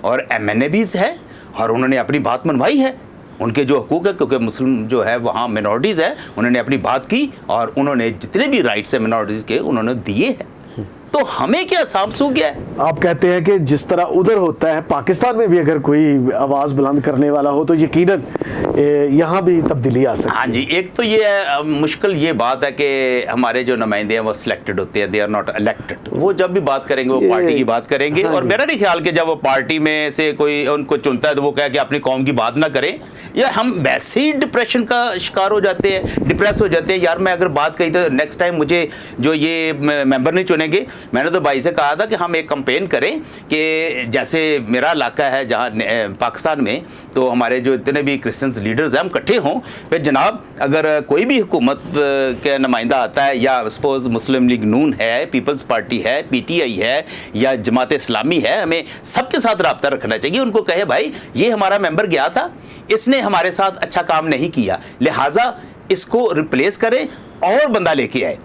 और एमएनए भी है और उन्होंने अपनी बात मनवाई है, उनके जो हकूक़ है, क्योंकि मुस्लिम जो है वहाँ मिनॉरिटीज़ है, उन्होंने अपनी बात की और उन्होंने जितने भी राइट्स हैं मिनॉरिटीज़ के उन्होंने दिए हैं। तो हमें क्या सांप सूख गया है? आप कहते हैं कि जिस तरह उधर होता है, पाकिस्तान में भी अगर कोई आवाज़ बुलंद करने वाला हो तो यकीनन यहाँ भी तब्दीली आ सकती है। हाँ जी, एक तो ये मुश्किल ये बात है कि हमारे जो नुमाइंदे हैं वो सिलेक्टेड होते हैं, दे आर नॉट इलेक्टेड। वो जब भी बात करेंगे वो पार्टी की बात करेंगे। हाँ, और मेरा नहीं ख्याल कि जब वो पार्टी में से कोई उनको चुनता है तो वो कहे कि अपनी कौम की बात ना करें, या हम वैसे ही डिप्रेशन का शिकार हो जाते हैं, डिप्रेस हो जाते हैं। यार मैं अगर बात कही तो नेक्स्ट टाइम मुझे जो ये मेंबर नहीं चुनेंगे। मैंने तो भाई से कहा था कि हम एक कैंपेन करें कि जैसे मेरा इलाका है जहाँ पाकिस्तान में, तो हमारे जो इतने भी क्रिश्चियंस लीडर्स हैं हम इकट्ठे हों, फिर जनाब अगर कोई भी हुकूमत का नुमाइंदा आता है, या सपोज मुस्लिम लीग नून है, पीपल्स पार्टी है, पीटीआई है या जमात इस्लामी है, हमें सबके साथ रब्ता रखना चाहिए। उनको कहे भाई ये हमारा मेंबर गया था, इसने हमारे साथ अच्छा काम नहीं किया, लिहाजा इसको रिप्लेस करें और बंदा लेके आए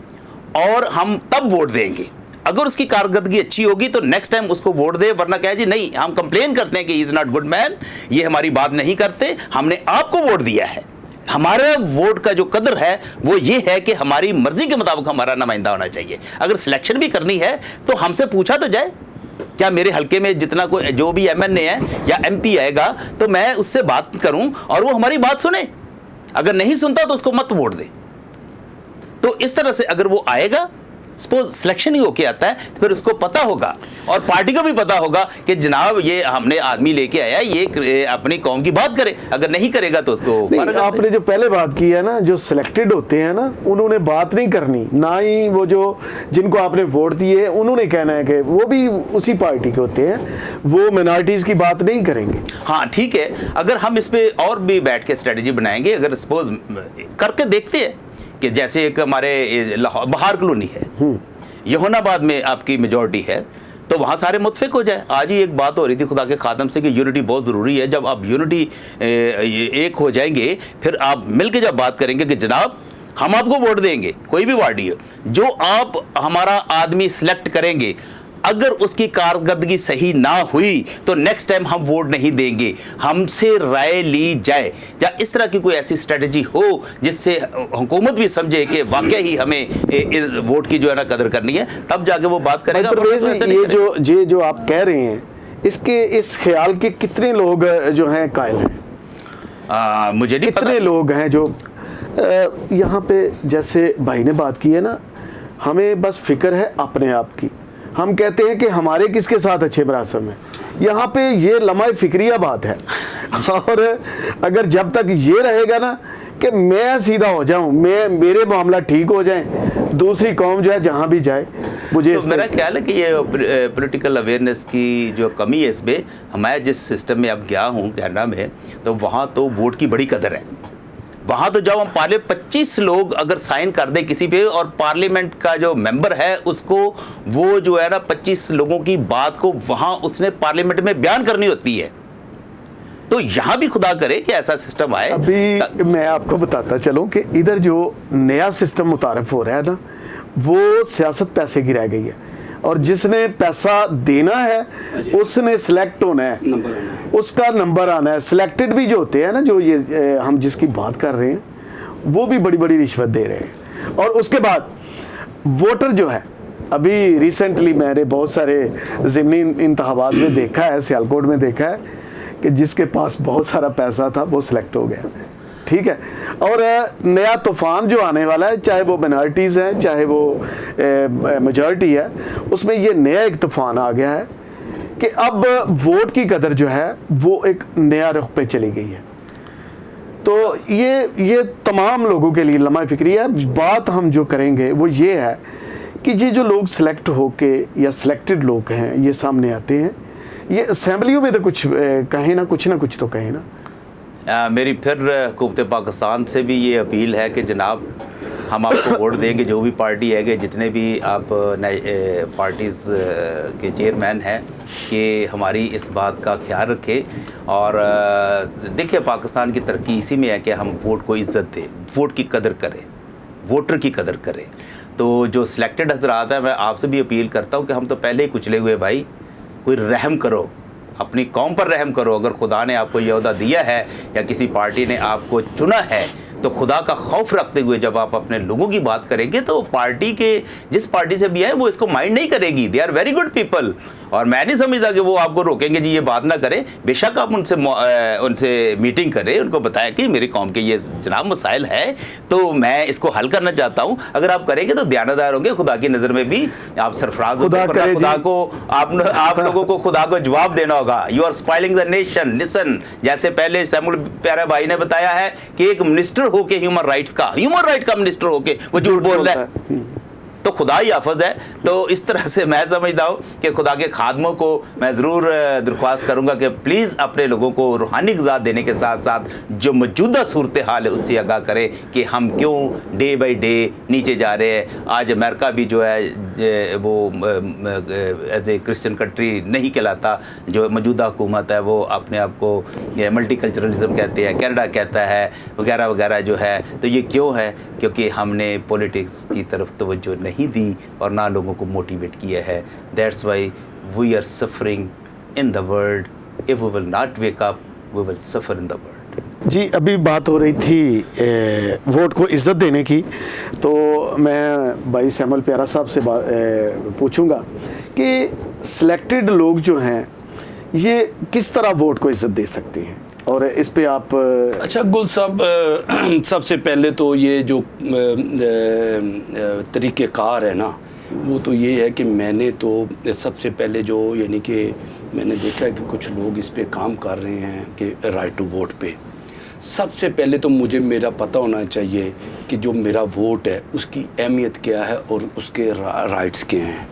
और हम तब वोट देंगे। अगर उसकी कारकर्दगी अच्छी होगी तो नेक्स्ट टाइम उसको वोट दे, वरना कहे जी नहीं हम कंप्लेन करते हैं कि he is not good man, ये हमारी बात नहीं करते, हमने आपको वोट दिया है। हमारा वोट का जो कदर है वो ये है कि हमारी मर्जी के मुताबिक हमारा नुमाइंदा होना चाहिए। अगर सिलेक्शन भी करनी है तो हमसे पूछा तो जाए, क्या मेरे हल्के में जितना कोई जो भी एमएनए है या एमपी आएगा तो मैं उससे बात करूं और वो हमारी बात सुने, अगर नहीं सुनता तो उसको मत वोट दे। तो इस तरह से अगर वो आएगा, सपोज सिलेक्शन ही होके आता है, तो फिर उसको पता होगा और पार्टी को भी पता होगा कि जनाब ये हमने आदमी लेके आया, ये अपनी कौम की बात करे, अगर नहीं करेगा तो उसको। आपने जो पहले बात की है ना, जो सिलेक्टेड होते हैं ना उन्होंने बात नहीं करनी, ना ही वो जो जिनको आपने वोट दिए उन्होंने कहना है कि वो भी उसी पार्टी के होते हैं, वो मिनॉरिटीज़ की बात नहीं करेंगे। हाँ ठीक है, अगर हम इस पर और भी बैठ के स्ट्रेटजी बनाएंगे, अगर सपोज करके देखते हैं कि जैसे एक हमारे बहार कॉलोनी है, यहोनाबाद में आपकी मेजॉरिटी है, तो वहाँ सारे मुत्फिक हो जाए। आज ही एक बात हो रही थी खुदा के खादम से कि यूनिटी बहुत ज़रूरी है। जब आप यूनिटी एक हो जाएंगे, फिर आप मिल के जब बात करेंगे कि जनाब हम आपको वोट देंगे, कोई भी वार्डी हो, जो आप हमारा आदमी सिलेक्ट करेंगे, अगर उसकी कारकर्दगी सही ना हुई तो नेक्स्ट टाइम हम वोट नहीं देंगे, हमसे राय ली जाए, या इस तरह की कोई ऐसी स्ट्रेटजी हो जिससे हुकूमत भी समझे कि वाकई ही हमें इस वोट की जो है ना कदर करनी है, तब जाके वो बात करेगा। ये जो आप कह रहे हैं, इसके इस ख्याल के कितने लोग जो हैं कायल हैं? मुझे नहीं कितने लोग हैं जो यहाँ पे, जैसे भाई ने बात की है ना, हमें बस फिक्र है अपने आप की, हम कहते हैं कि हमारे किसके साथ अच्छे बरासर में, यहाँ पे ये लम्हा फिक्रिया बात है। और अगर जब तक ये रहेगा ना कि मैं सीधा हो जाऊं, मेरे मामला ठीक हो जाए, दूसरी कौम जो है जहाँ भी जाए, मुझे तो मेरा ख्याल है कि ये पॉलिटिकल अवेयरनेस की जो कमी है इसमें, मैं जिस सिस्टम में अब गया हूँ कनाडा में, तो वहाँ तो वोट की बड़ी कदर है। वहाँ तो जब हम 25 लोग अगर साइन कर दे किसी पे, और पार्लियामेंट का जो मेंबर है उसको वो जो है ना 25 लोगों की बात को वहाँ उसने पार्लियामेंट में बयान करनी होती है। तो यहाँ भी खुदा करे कि ऐसा सिस्टम आए। अभी मैं आपको बताता चलूँ कि इधर जो नया सिस्टम मुतारफ हो रहा है ना, वो सियासत पैसे की रह गई है, और जिसने पैसा देना है उसने सिलेक्ट होना है, उसका नंबर आना है। सिलेक्टेड भी जो होते हैं ना, जो ये हम जिसकी बात कर रहे हैं, वो भी बड़ी बड़ी रिश्वत दे रहे हैं। और उसके बाद वोटर जो है, अभी रिसेंटली मैंने बहुत सारे ज़िमनी इंतखाबात में देखा है, सियालकोट में देखा है कि जिसके पास बहुत सारा पैसा था वो सिलेक्ट हो गया, ठीक है। और नया तूफान जो आने वाला है, चाहे वो माइनॉरिटीज़ हैं चाहे वो मेजॉरिटी है, उसमें ये नया एक तूफान आ गया है कि अब वोट की कदर जो है वो एक नया रुख पे चली गई है। तो ये तमाम लोगों के लिए लम्हा फिक्री है। बात हम जो करेंगे वो ये है कि ये जो लोग सिलेक्ट होके या सिलेक्टेड लोग हैं ये सामने आते हैं, ये असेंबलियों में तो कुछ कहें ना कुछ तो कहें ना। मेरी फिर हुकूमत पाकिस्तान से भी ये अपील है कि जनाब हम आपको वोट देंगे, जो भी पार्टी है कि जितने भी आप पार्टीज़ के चेयरमैन हैं, कि हमारी इस बात का ख्याल रखें। और देखिए पाकिस्तान की तरक्की इसी में है कि हम वोट को इज़्ज़त दें, वोट की कदर करें, वोटर की कदर करें। तो जो सिलेक्टेड हजरात हैं, मैं आपसे भी अपील करता हूँ कि हम तो पहले ही कुचले हुए भाई, कोई रहम करो, अपनी कौम पर रहम करो। अगर खुदा ने आपको ये ओहदा दिया है या किसी पार्टी ने आपको चुना है, तो खुदा का खौफ रखते हुए जब आप अपने लोगों की बात करेंगे तो पार्टी के जिस पार्टी से भी आए वो इसको माइंड नहीं करेगी। They are very good people, और मैं नहीं समझता कि वो आपको रोकेंगे जी ये बात ना करें। बेशक आप उनसे मीटिंग करें, उनको बताएं कि मेरी कौम के ये जनाब मसाइल है तो मैं इसको हल करना चाहता हूँ। अगर आप करेंगे तो दयानतदार होंगे, खुदा की नज़र में भी आप सरफराज होंगे। खुदा को आप लोगों को खुदा को जवाब देना होगा। You are spoiling the nation. Listen, जैसे पहले सैमुअल प्यारे भाई ने बताया है कि एक मिनिस्टर होके ह्यूमन राइट का मिनिस्टर होके वो झूठ बोल रहा है तो खुदा ही हाफिज है। तो इस तरह से मैं समझता हूँ कि खुदा के खादमों को मैं ज़रूर दरख्वास्त करूँगा कि प्लीज़ अपने लोगों को रूहानी ग़िज़ा देने के साथ साथ जो मौजूदा सूरत हाल है उससे आगाह करें कि हम क्यों डे बाई डे नीचे जा रहे हैं। आज अमेरिका भी जो है वो एज ए क्रिश्चियन कंट्री नहीं कहलाता, जो मौजूदा हुकूमत है वो अपने आप को मल्टीकल्चरलिज्म कहते हैं, कनाडा कहता है वगैरह वगैरह जो है। तो ये क्यों है? क्योंकि हमने पॉलिटिक्स की तरफ तवज्जो नहीं दी और ना लोगों को मोटिवेट किया है। That's why we are suffering in the world. If we will not wake up we will suffer in the world. जी, अभी बात हो रही थी वोट को इज़्ज़त देने की, तो मैं भाई सैमुअल प्यारा साहब से पूछूंगा कि सिलेक्टेड लोग जो हैं ये किस तरह वोट को इज़्ज़त दे सकते हैं, और इस पे आप अच्छा गुल साहब, सबसे पहले तो ये जो तरीक़ेकार है ना, वो तो ये है कि मैंने तो सबसे पहले जो यानी कि मैंने देखा है कि कुछ लोग इस पे काम कर रहे हैं कि राइट टू वोट पे। सबसे पहले तो मुझे मेरा पता होना चाहिए कि जो मेरा वोट है उसकी अहमियत क्या है और उसके राइट्स क्या हैं।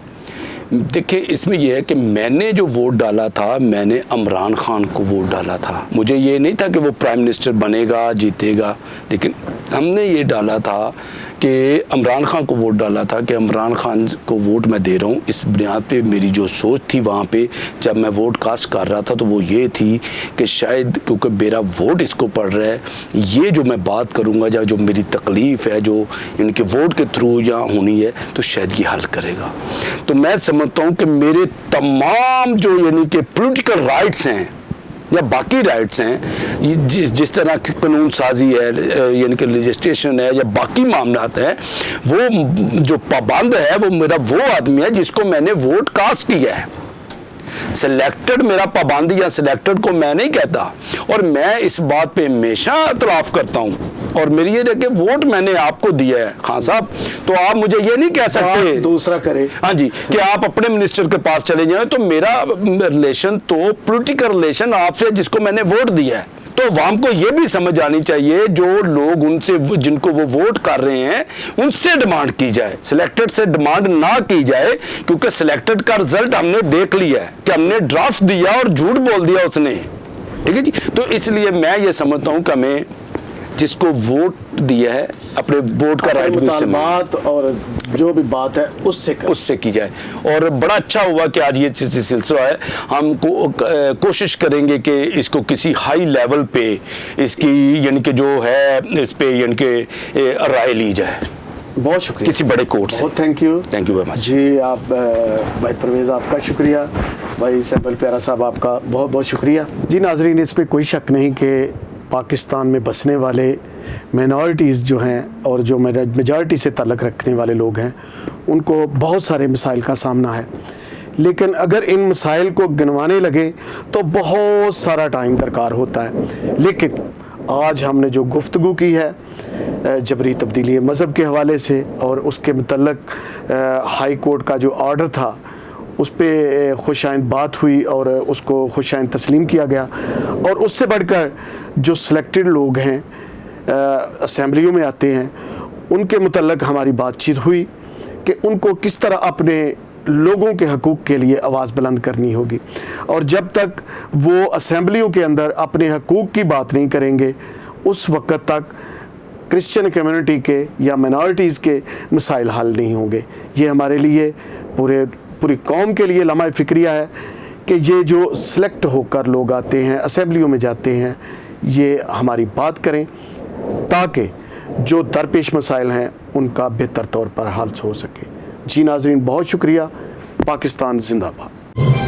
देखिए इसमें यह है कि मैंने जो वोट डाला था, मैंने इमरान खान को वोट डाला था। मुझे ये नहीं था कि वो प्राइम मिनिस्टर बनेगा, जीतेगा, लेकिन हमने ये डाला था कि इमरान खान को वोट डाला था कि इमरान खान को वोट मैं दे रहा हूँ। इस बुनियाद पे मेरी जो सोच थी वहाँ पे जब मैं वोट कास्ट कर रहा था तो वो ये थी कि शायद क्योंकि मेरा वोट इसको पड़ रहा है, ये जो मैं बात करूँगा या जो मेरी तकलीफ़ है जो इनके वोट के थ्रू यहाँ होनी है तो शायद ये हल करेगा। तो मैं समझता हूँ कि मेरे तमाम जो यानी कि पोलिटिकल राइट्स हैं या बाकी राइट्स हैं, जिस तरह की कानून साजी है यानी कि रजिस्ट्रेशन है या बाकी मामलात हैं, वो जो पाबंद है वो मेरा वो आदमी है जिसको मैंने वोट कास्ट किया है। सिलेक्टेड मेरा पाबंद या सिलेक्टेड को मैं नहीं कहता, और मैं इस बात पे हमेशा इतलाफ करता हूँ। और मेरी ये है कि वोट मैंने आपको दिया है खान साहब, तो आप मुझे ये नहीं कह सकते दूसरा करें, हाँ जी, कि आप अपने मिनिस्टर के पास चले जाएं। तो मेरा रिलेशन तो पॉलिटिकल रिलेशन आपसे जिसको मैंने वोट दिया है। तो अवाम को ये भी समझ आनी चाहिए जो लोग उनसे जिनको वो वोट कर रहे हैं उनसे डिमांड की जाए, सिलेक्टेड से डिमांड ना की जाए, क्योंकि सिलेक्टेड का रिजल्ट हमने देख लिया है कि हमने ड्राफ्ट दिया और झूठ बोल दिया उसने, ठीक है जी। तो इसलिए मैं ये समझता हूँ कि हमें जिसको वोट दिया है अपने वोट का राइट बात और जो भी बात है उससे की जाए। और बड़ा अच्छा हुआ कि आज ये सिलसिला है, हम कोशिश करेंगे कि इसको किसी हाई लेवल पे इसकी यानी कि जो है इस पे यानी कि राय ली जाए। बहुत शुक्रिया, किसी बड़े कोर्ट से। थैंक यू वेरी मच जी। आप भाई परवेज़ आपका शुक्रिया, भाई सैमुअल प्यारा साहब आपका बहुत बहुत शुक्रिया जी। नाजरीन, इस पर कोई शक नहीं कि पाकिस्तान में बसने वाले माइनॉरिटीज़ जो हैं और जो मेजॉरिटी से ताल्लुक़ रखने वाले लोग हैं उनको बहुत सारे मसाइल का सामना है। लेकिन अगर इन मसाइल को गिनवाने लगे तो बहुत सारा टाइम दरकार होता है। लेकिन आज हमने जो गुफ्तगू की है जबरी तब्दीली मज़हब के हवाले से और उसके मतलब हाई कोर्ट का जो ऑर्डर था उस पर खुशाइंद बात हुई और उसको खुशाइंद तस्लीम किया गया, और उससे बढ़कर जो सिलेक्टेड लोग हैं असेंबलियों में आते हैं उनके मतलब हमारी बातचीत हुई कि उनको किस तरह अपने लोगों के हकूक़ के लिए आवाज़ बुलंद करनी होगी, और जब तक वो असेंबलियों के अंदर अपने हकूक़ की बात नहीं करेंगे उस वक़्त तक क्रिश्चियन कम्युनिटी के या मिनॉरिटीज़ के मसाइल हल नहीं होंगे। ये हमारे लिए पूरी कौम के लिए लम्हा फ़िक्रिया है कि ये जो सिलेक्ट होकर लोग आते हैं असेंबलियों में जाते हैं ये हमारी बात करें ताकि जो दरपेश मसाइल हैं उनका बेहतर तौर पर हल हो सके। जी नाज़रीन, बहुत शुक्रिया। पाकिस्तान जिंदाबाद।